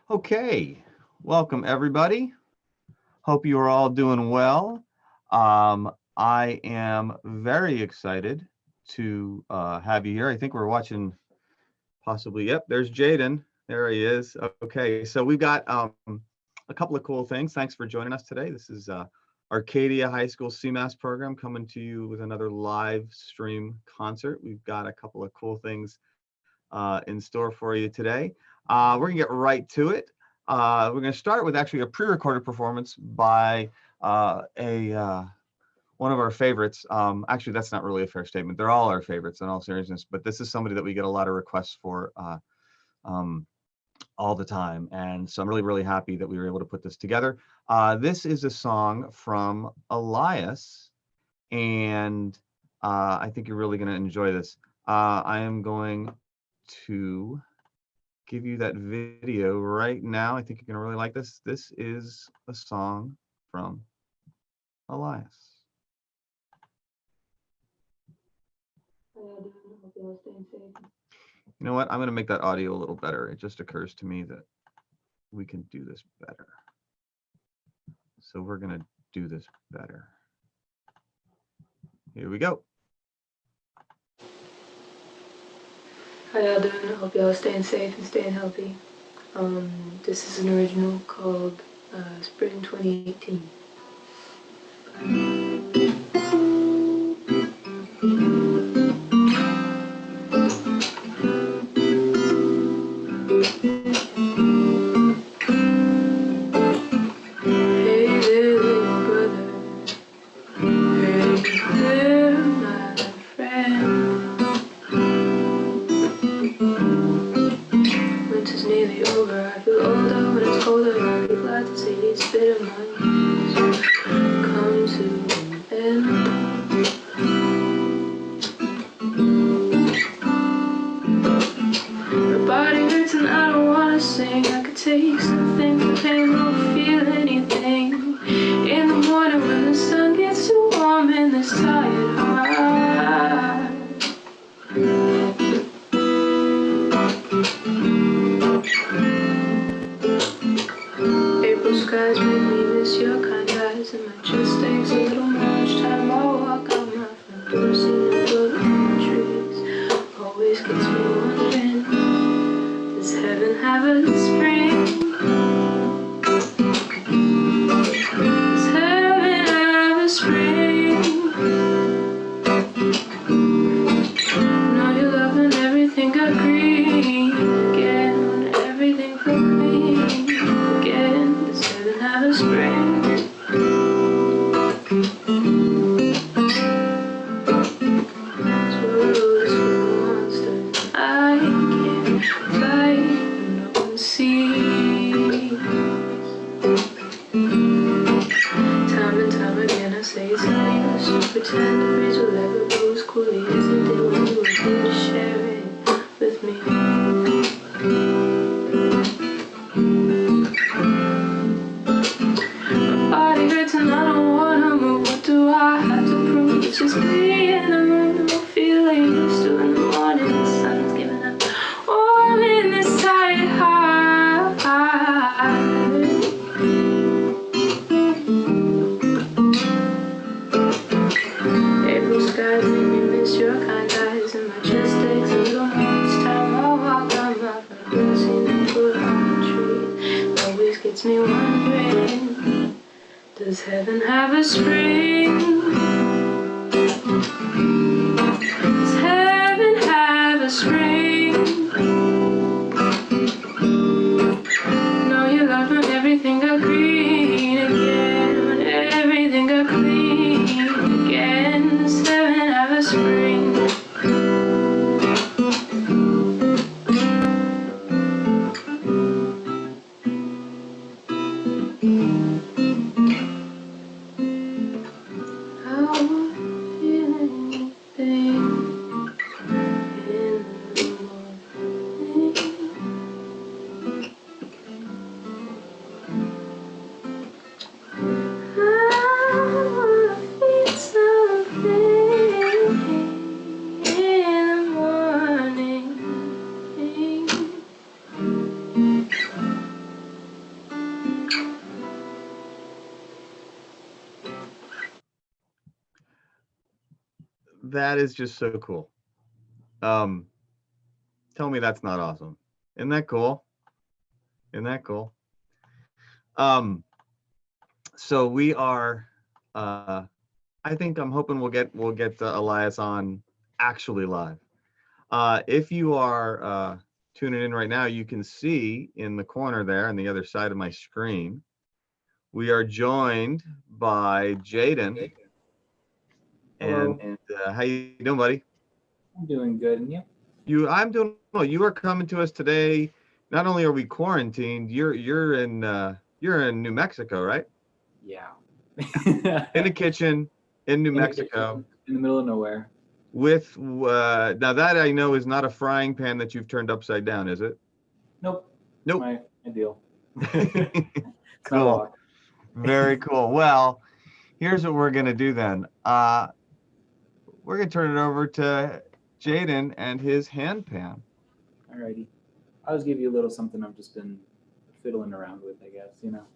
Okay, welcome everybody. Hope you are all doing well. I am very excited to have you here. I think we're watching possibly, yep, there's Jaden. There he is. Okay, so we've got a couple of cool things. Thanks for joining us today. This is Arcadia High School CMAS program coming to you with another live stream concert. We've got a couple of cool things in store for you today. We're gonna get right to it. We're gonna start with actually a pre-recorded performance by one of our favorites. Actually, that's not really a fair statement. They're all our favorites in all seriousness, but this is somebody that we get a lot of requests for all the time. And so I'm really, really happy that we were able to put this together. This is a song from Elias, and I think you're really gonna enjoy this. I am going to give you that video right now. I think you're gonna really like this. This is a song from Elias. You know what? I'm gonna make that audio a little better. It just occurs to me that we can do this better. So we're gonna do this better. Here we go. How y'all doing? I hope y'all staying safe and staying healthy. This is an original called Spring 2018. Hey there, little brother. Hey there, my friend. Winter's nearly over. I feel older when it's colder. I'll be glad to see these bitter months come to an end. My body hurts and I don't wanna sing. I could take something for pain, won't feel anything. In the morning when the sun gets too warm in this tired heart. April skies make me miss your kind eyes, and my chest aches a little more each time I walk out my front door. Seeing the blood on the trees always gets me wondering, does heaven have a spring? Does heaven have a spring? Now you're loving everything got green again, when everything felt clean again. Does heaven have a spring? Swallows for monsters I can't fight, no one sees. Time and time again I say it's no use to pretend the breeze will ever blow as coolly as it did when you were here to share it with me. My body hurts and I don't wanna move. What do I have to prove? It's just me in the room. No feeling used to in the morning. The sun's giving up warm in this tired heart. April skies make me miss your kind eyes, and my chest aches a little more each time I walk out my front door. Seeing the blood on the trees always gets me wondering, does heaven have a spring? Does heaven have a spring? No, you're loving everything got green again, when everything got clean again. Does heaven have a spring? That is just so cool. Tell me that's not awesome. Isn't that cool? Isn't that cool? Um, so we are. I think I'm hoping we'll get Elias on actually live. If you are tuning in right now, you can see in the corner there on the other side of my screen, we are joined by Jaden. Hello. And how you doing, buddy? I'm doing good, and you? I'm doing well. You are coming to us today. Not only are we quarantined, you're in New Mexico, right? Yeah. In the kitchen in New In the Mexico kitchen, in the middle of nowhere. with now that I know is not a frying pan that you've turned upside down, is it? Nope. Nope. My deal. It's not a Cool. lock. Very cool. Well, here's what we're gonna do then. We're gonna turn it over to Jaden and his hand pan. Alrighty. I'll just give you a little something I've just been fiddling around with, I guess, you know.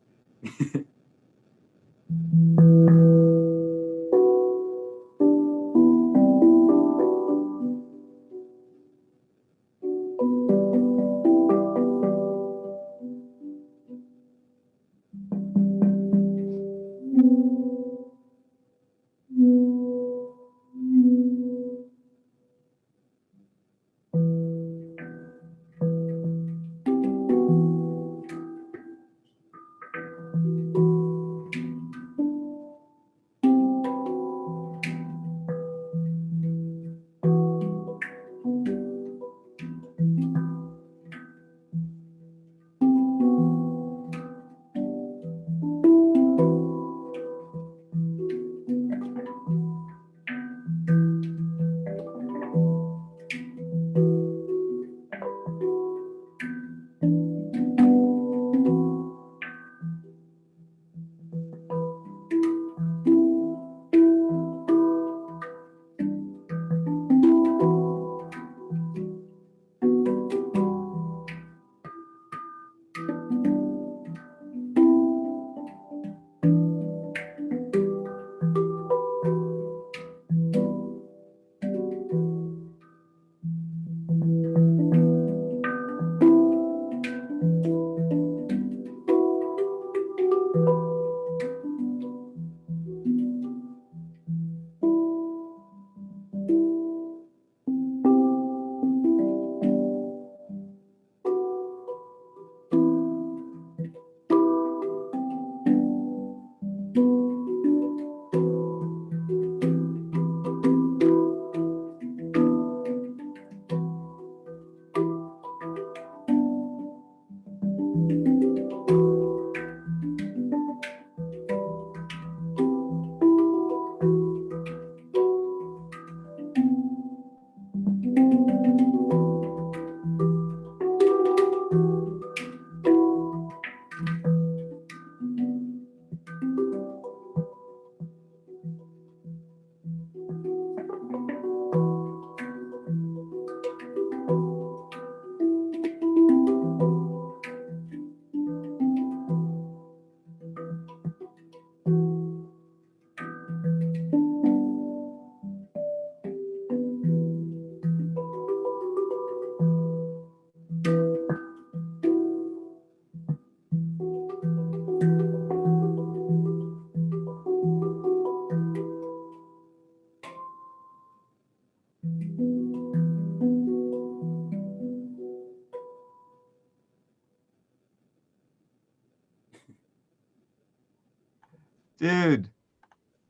Dude,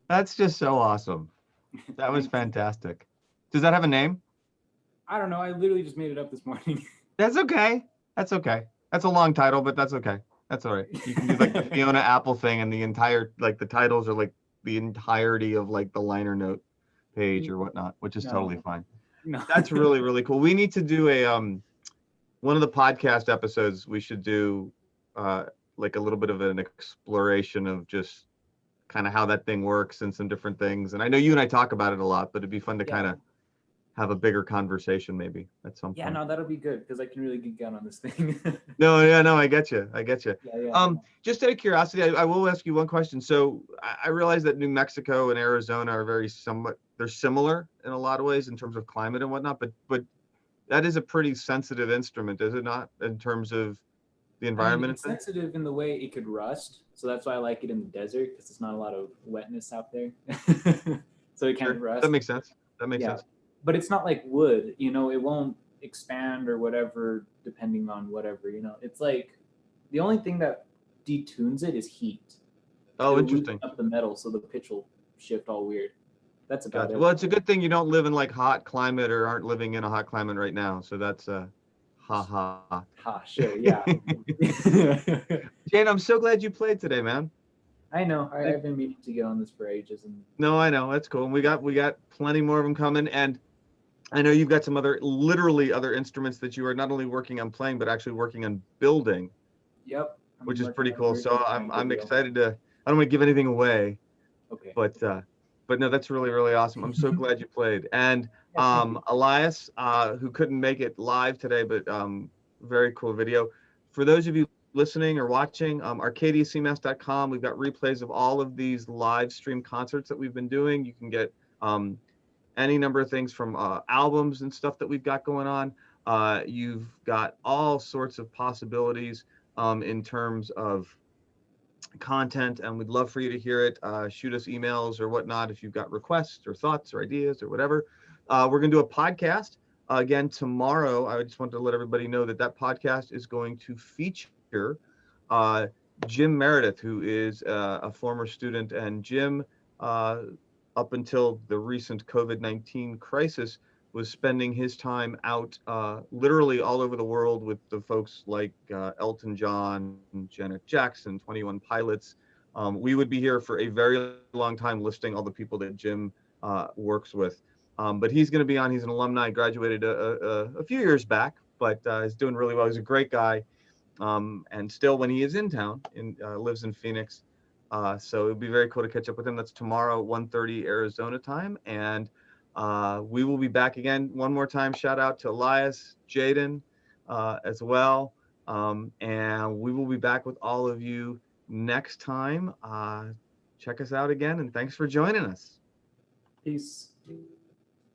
that's just so awesome. That was fantastic. Does that have a name? I don't know. I literally just made it up this morning. That's okay. That's okay. That's a long title, but that's okay. That's all right. You can do like the Fiona Apple thing and the entire like the titles are like the entirety of like the liner note page or whatnot, which is totally No. fine. No. That's really, really cool. We need to do a one of the podcast episodes we should do like a little bit of an exploration of just kind of how that thing works and some different things. And I know you and I talk about it a lot, but it'd be fun to Yeah. kind of have a bigger conversation maybe at some Yeah, point. no, that'll be good because I can really geek out on this thing. No, yeah, no, I get you. I get you. Yeah. Just out of curiosity, I will ask you one question. So I realize that New Mexico and Arizona are they're similar in a lot of ways in terms of climate and whatnot, but that is a pretty sensitive instrument, is it not, in terms of the I mean, environment it's and things? sensitive in the way it could rust, so that's why I like it in the desert because there's not a lot of wetness out there, so it can't Sure, that rust. makes sense. That makes Yeah, sense. but it's not like wood. It won't expand or whatever depending on whatever. It's like the only thing that detunes it is heat. Oh, It'll loosen interesting. up the metal, so the pitch will shift all weird. That's about Gotcha. it. Well, it's a good thing you don't live in like hot climate or aren't living in a hot climate right now. So that's ha ha. Ha, sure, yeah. Jane, I'm so glad you played today, man. I know. I've been meaning to get on this for ages, and No, I know. That's cool. And we got plenty more of them coming. And I know you've got some literally other instruments that you are not only working on playing, but actually working on building, yep, I'm which is working pretty on a cool. very So big I'm giant I'm video. excited to. I don't want to give anything away, Okay. but no, that's really really awesome. I'm so glad you played. And Yeah, thank you. Elias, who couldn't make it live today, but very cool video. For those of you listening or watching, arcadiacmas.com. We've got replays of all of these live stream concerts that we've been doing. You can get any number of things from albums and stuff that we've got going on. You've got all sorts of possibilities in terms of content, and we'd love for you to hear it. Shoot us emails or whatnot if you've got requests or thoughts or ideas or whatever. We're going to do a podcast again tomorrow. I just want to let everybody know that that podcast is going to feature uh, Jim Meredith, who is a former student, and Jim, up until the recent COVID-19 crisis, was spending his time out literally all over the world with the folks like Elton John, Janet Jackson, 21 Pilots. We would be here for a very long time listing all the people that Jim works with. But he's going to be on. He's an alumni, graduated a few years back, but is doing really well. He's a great guy. And still, when he is in town, lives in Phoenix. So it'd be very cool to catch up with him. That's tomorrow, 1:30 Arizona time. And we will be back again one more time. Shout out to Elias, Jaden as well. And we will be back with all of you next time. Check us out again, and thanks for joining us. Peace.